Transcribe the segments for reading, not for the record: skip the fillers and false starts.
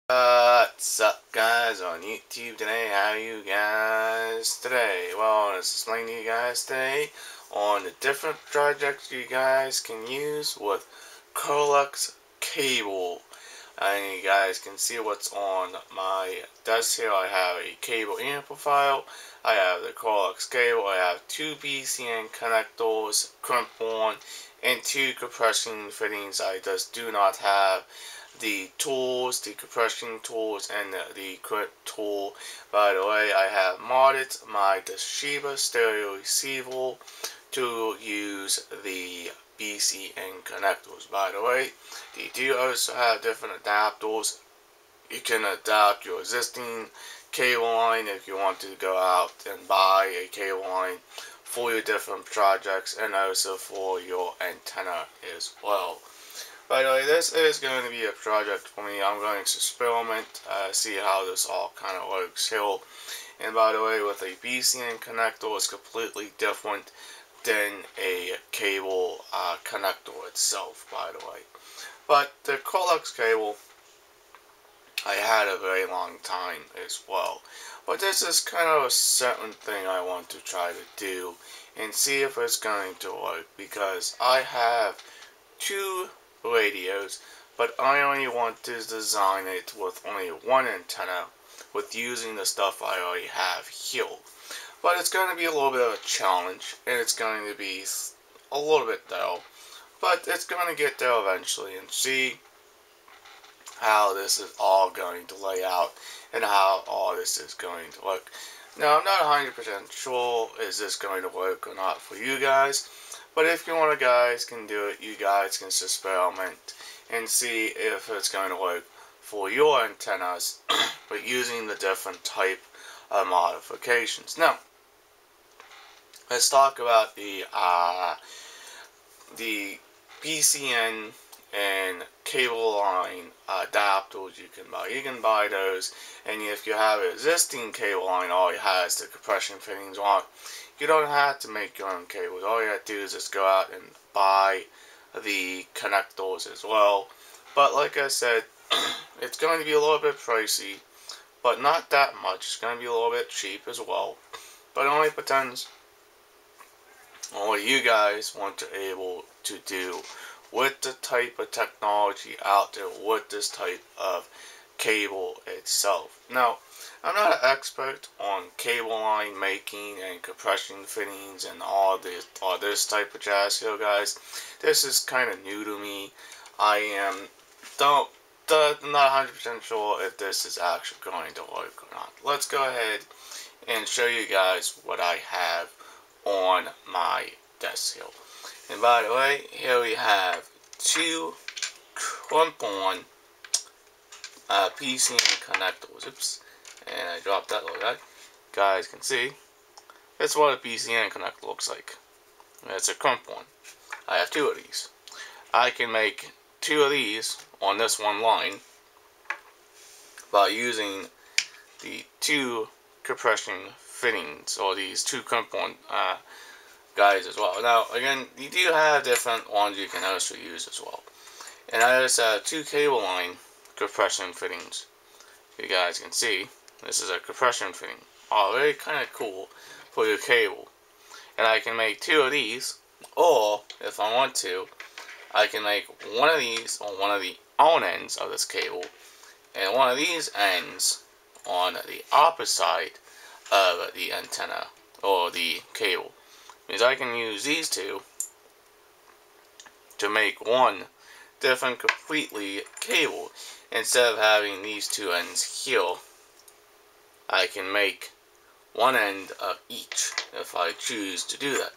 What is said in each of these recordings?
What's up, guys, on YouTube today? How are you guys today? Well, let's explain to you guys today on the different projects you guys can use with Colex cable. And you guys can see what's on my desk here. I have a cable amplifier, I have the Colex cable, I have two BCN connectors, crimp-on, and two compression fittings. I just do not have the tools, the compression tools, and the crimp tool. By the way, I have modded my Toshiba stereo receiver to use the BCN connectors. By the way, they do also have different adapters. You can adapt your existing cable line if you want to go out and buy a cable line for your different projects, and also for your antenna as well. By the way, this is going to be a project for me. I'm going to experiment, see how this all kind of works here. And by the way, with a BCN connector, it's completely different than a cable connector itself, by the way. But the Colex cable, I had a very long time as well. But this is kind of a certain thing I want to try to do and see if it's going to work, because I have two radios, but I only want to design it with only one antenna with using the stuff I already have here. But it's going to be a little bit of a challenge, and it's going to be a little bit though, but it's going to get there eventually, and see how this is all going to lay out and how all this is going to work. Now, I'm not 100% sure is this going to work or not for you guys, but if you want to guys can do it, you guys can experiment and see if it's going to work for your antennas, but using the different type of modifications. Now, let's talk about the BCN and cable line adapters you can buy. You can buy those, and if you have an existing cable line, all it has the compression fittings on, you don't have to make your own cables. All you have to do is just go out and buy the connectors as well. But like I said, it's going to be a little bit pricey, but not that much. It's going to be a little bit cheap as well, but it only depends on what you guys want to be able to do with the type of technology out there with this type of cable itself. Now, I'm not an expert on cable line making and compression fittings and all this type of jazz here, guys. This is kind of new to me. I am not 100% sure if this is actually going to work or not. Let's go ahead and show you guys what I have on my desk here. And by the way, here we have two crimp-on BCN connectors. Oops, and I dropped that little guy. Guys can see, that's what a BCN connector looks like. It's a crimp-on. I have two of these. I can make two of these on this one line by using the two compression fittings, or these two crimp-on guys as well. Now, again, you do have different ones you can also use as well. And I just have two cable line compression fittings. You guys can see, this is a compression fitting. Oh, very kind of cool for your cable. And I can make two of these, or if I want to, I can make one of these on one of the on ends of this cable, and one of these ends on the opposite side of the antenna or the cable. Means I can use these two to make one different completely cable. Instead of having these two ends here, I can make one end of each if I choose to do that.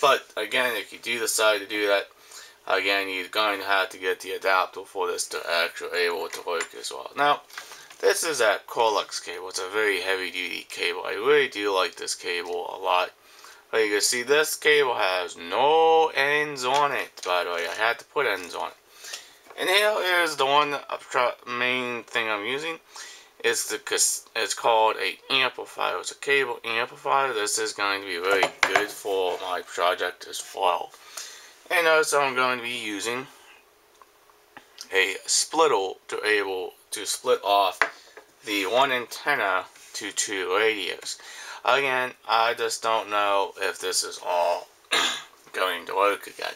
But again, if you do decide to do that, again, you're going to have to get the adapter for this to actually able to work as well. Now, this is that Colex cable. It's a very heavy duty cable. I really do like this cable a lot. But you can see this cable has no ends on it, by the way. I had to put ends on it. And here is the one main thing I'm using. It's called a amplifier. It's a cable amplifier. This is going to be very good for my project as well. And also I'm going to be using a splitter to able to split off the one antenna to two radios. Again, I just don't know if this is all going to work again.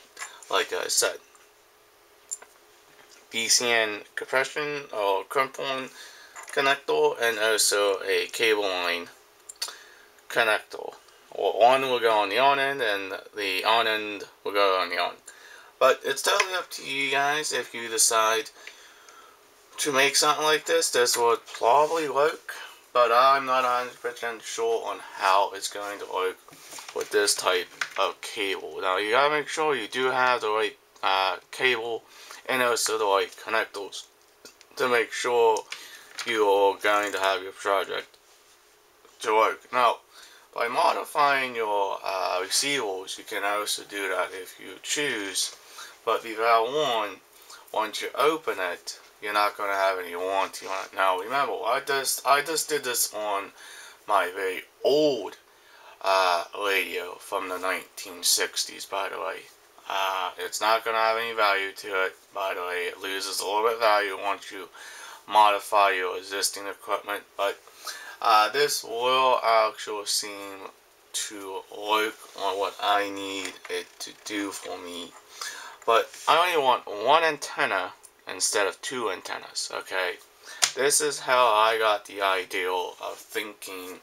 Like I said, BCN compression or crimping connector, and also a cable line connector. One will go on the on end, and the on end will go on the on. But it's totally up to you guys if you decide to make something like this. This would probably work, but I'm not 100% sure on how it's going to work with this type of cable. Now you gotta make sure you do have the right cable and also the right connectors to make sure you are going to have your project to work. Now, by modifying your receivers, you can also do that if you choose, but without one, once you open it, you're not going to have any warranty on it. Now remember, I just did this on my very old radio from the 1960s, by the way. It's not going to have any value to it, by the way. It loses a little bit of value once you modify your existing equipment, but this will actually seem to work on what I need it to do for me. But I only want one antenna instead of two antennas, okay? This is how I got the idea of thinking,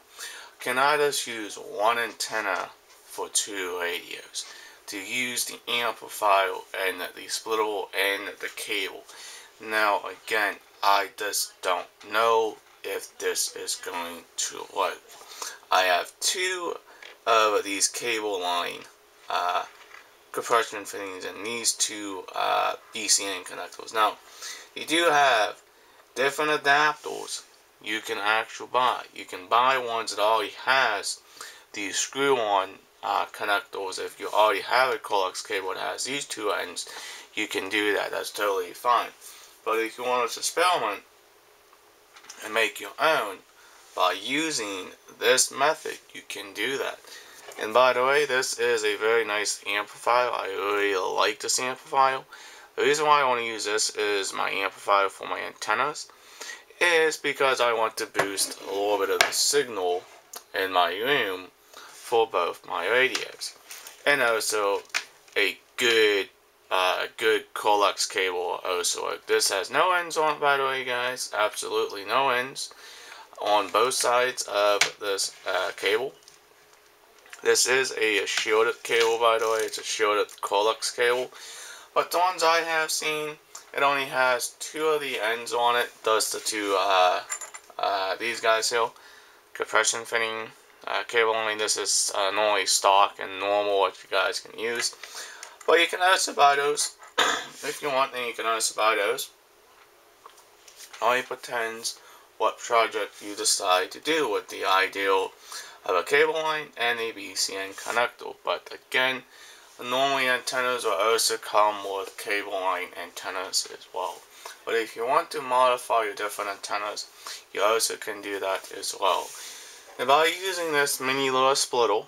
can I just use one antenna for two radios to use the amplifier and the splittable and the cable? Now again, I just don't know if this is going to work. I have two of these cable line compression fittings and these two BCN connectors. Now, you do have different adapters you can actually buy. You can buy ones that already has these screw-on connectors. If you already have a coax cable that has these two ends, you can do that. That's totally fine. But if you want to experiment and make your own by using this method, you can do that. And by the way, this is a very nice amplifier. I really like this amplifier. The reason why I want to use this is my amplifier for my antennas is because I want to boost a little bit of the signal in my room for both my radios, and also a good coax cable also. This has no ends on it, by the way, guys. Absolutely no ends on both sides of this cable. This is a shielded cable, by the way. It's a shielded coax cable. But the ones I have seen, it only has two of the ends on it. Thus the two, these guys here, compression fitting cable line. This is normally stock and normal, what you guys can use. But you can also buy those if you want, then you can also buy those. Only depends what project you decide to do with the ideal of a cable line and a BCN connector. But again, normally antennas will also come with cable line antennas as well. But if you want to modify your different antennas, you also can do that as well. And by using this mini little splitter,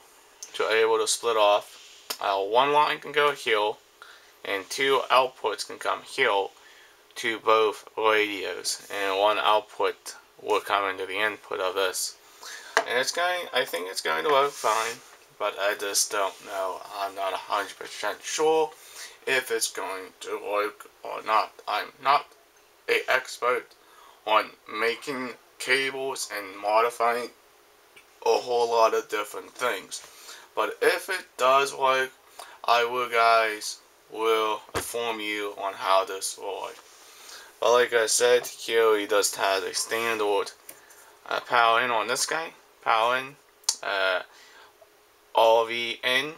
you're able to split off. One line can go here, and two outputs can come here to both radios, and one output will come into the input of this. And I think it's going to work fine, but I just don't know. I'm not 100% sure if it's going to work or not. I'm not an expert on making cables and modifying a whole lot of different things. But if it does work, I will inform you on how this will work. But like I said, here he just has a standard power in on this guy. Power in, RVN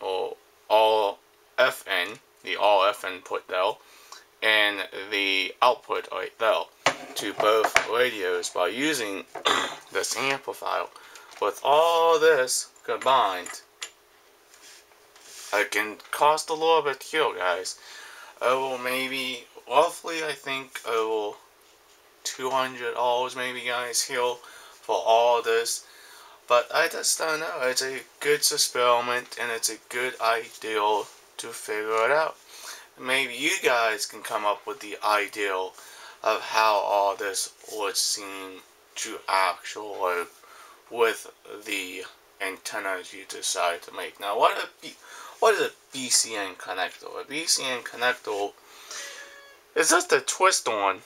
or RFN, the RF input there, and the output right there to both radios by using this amplifier. With all this combined, it can cost a little bit here, guys. Over maybe, roughly, I think over $200 maybe, guys, here for all this. But I just don't know. It's a good experiment, and it's a good idea to figure it out. Maybe you guys can come up with the ideal of how all this would seem to actually work with the antennas you decide to make. Now, what is a BCN connector? A BCN connector is just a twist-on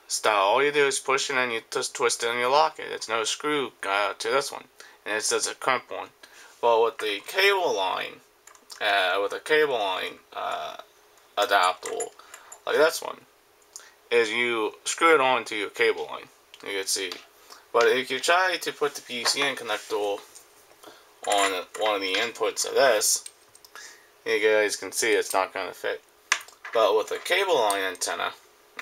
style. All you do is push it and you just twist it and you lock it. It's no screw to this one, and it's just a crimp one. But with the cable line, adapter like this one, is you screw it onto your cable line. You can see. But if you try to put the BCN connector on one of the inputs of this, you guys can see it's not going to fit. But with a cable line antenna,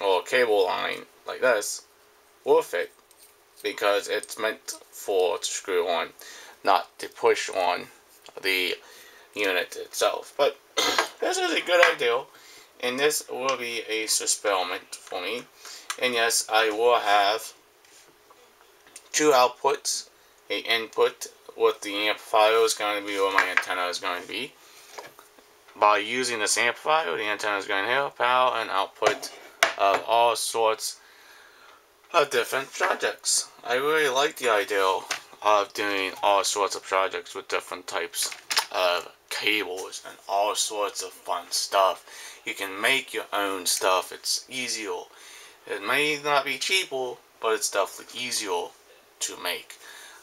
or a cable line like this, will fit, because it's meant for to screw on, not to push on the unit itself. But this is a good idea, and this will be a experiment for me. And yes, I will have two outputs, a input what the amplifier is going to be, or my antenna is going to be. By using this amplifier, the antenna is going to have power and output of all sorts of different projects. I really like the idea of doing all sorts of projects with different types of cables and all sorts of fun stuff. You can make your own stuff. It's easier. It may not be cheaper, but it's definitely easier to make.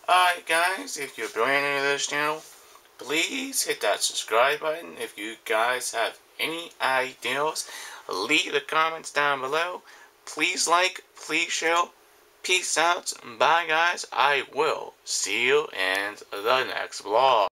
Alright guys, if you're brand new to this channel, please hit that subscribe button. If you guys have any ideas, leave the comments down below. Please like, please share. Peace out. Bye guys. I will see you in the next vlog.